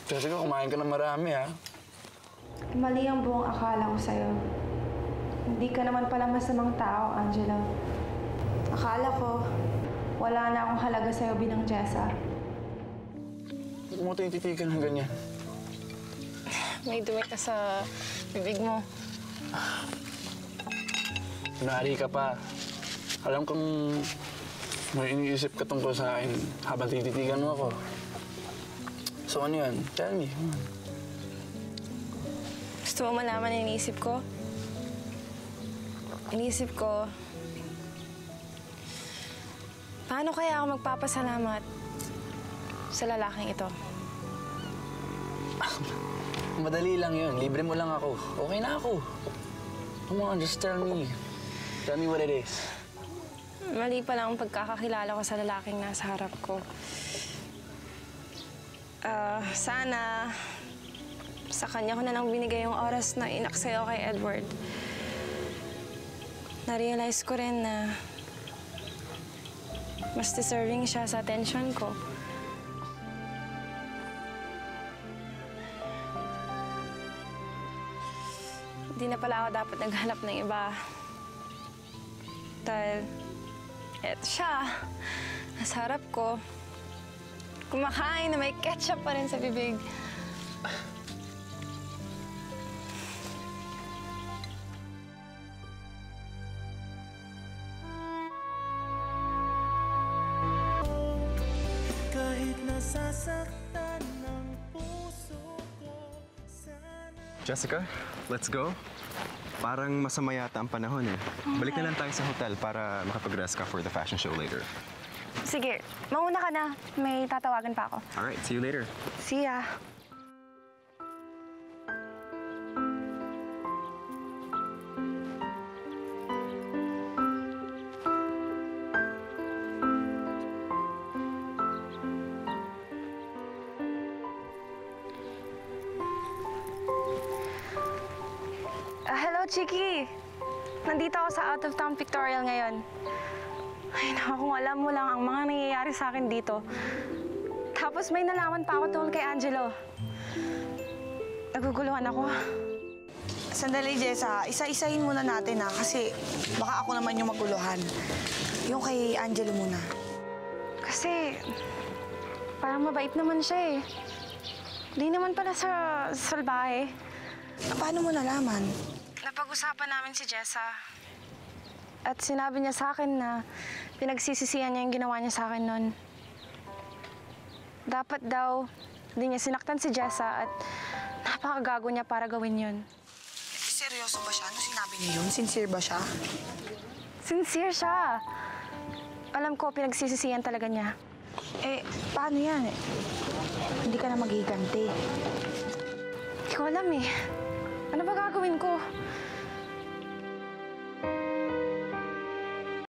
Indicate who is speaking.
Speaker 1: Jessica, kumain ka na marami, ha?
Speaker 2: Mali ang buong akala ko sa'yo. Hindi ka naman pala masamang tao, Angelo. Akala ko, wala na akong halaga sa'yo bilang Jessa.
Speaker 1: Huwag mo tayong titigan ng ganyan.
Speaker 3: May dumi ka sa bibig mo.
Speaker 1: Kunwari ka pa. Alam kong may iniisip ka tungkol sa akin habang tititigan mo ako. So ano yan? Tell me.
Speaker 3: Gusto mo malaman na iniisip ko? Iniisip ko, paano kaya ako magpapasalamat sa lalaking ito?
Speaker 1: Madali lang yun. Libre mo lang ako. Okay na ako. Come on, just tell me. Tell me what it is.
Speaker 3: Mali pa lang ang pagkakakilala ko sa lalaking nasa harap ko. Sana sa kanya ko na lang binigay yung oras na inaksayo kay Edward. Na-realize ko rin na mas deserving siya sa attention ko. Hindi na pala ako dapat naghanap ng iba. Dahil eto siya, nasa harap ko. Kumakain na may ketchup pa rin sa bibig.
Speaker 4: Kahit nasasaktan ng puso ko, sana...
Speaker 5: Jessica, let's go. Parang masama yata ang panahon eh. Balik na lang tayo sa hotel para makapag-rest ka for the fashion show later.
Speaker 3: Sige, mauna ka na. May tatawagan pa ako.
Speaker 5: Alright, see you later.
Speaker 3: See ya. Hello, Chiki. Nandito ako sa out-of-town pictorial ngayon. Ay, naku, kung alam mo lang ang mga nangyayari sa akin dito. Tapos may nalaman pa ako tungkol kay Angelo. Naguguluhan ako.
Speaker 6: Sandali, Jessa. Isa-isahin muna natin, ha? Kasi baka ako naman yung maguluhan. Yung kay Angelo muna.
Speaker 3: Kasi parang mabait naman siya eh. Di naman pala sa salbahe.
Speaker 6: Paano mo nalaman?
Speaker 3: Napag-usapan namin si Jessa. At sinabi niya sa akin na pinagsisisihan niya yung ginawa niya sa akin noon. Dapat daw, hindi niya sinaktan si Jessa at napakagago niya para gawin yun.
Speaker 6: Seryoso ba siya? Ano sinabi niya yun? Sincere ba siya?
Speaker 3: Sincere siya. Alam ko, pinagsisisihan talaga niya.
Speaker 6: Eh, paano yan? Hindi ka na maghiganti.
Speaker 3: Hindi ko alam eh. Ano ba gagawin ko?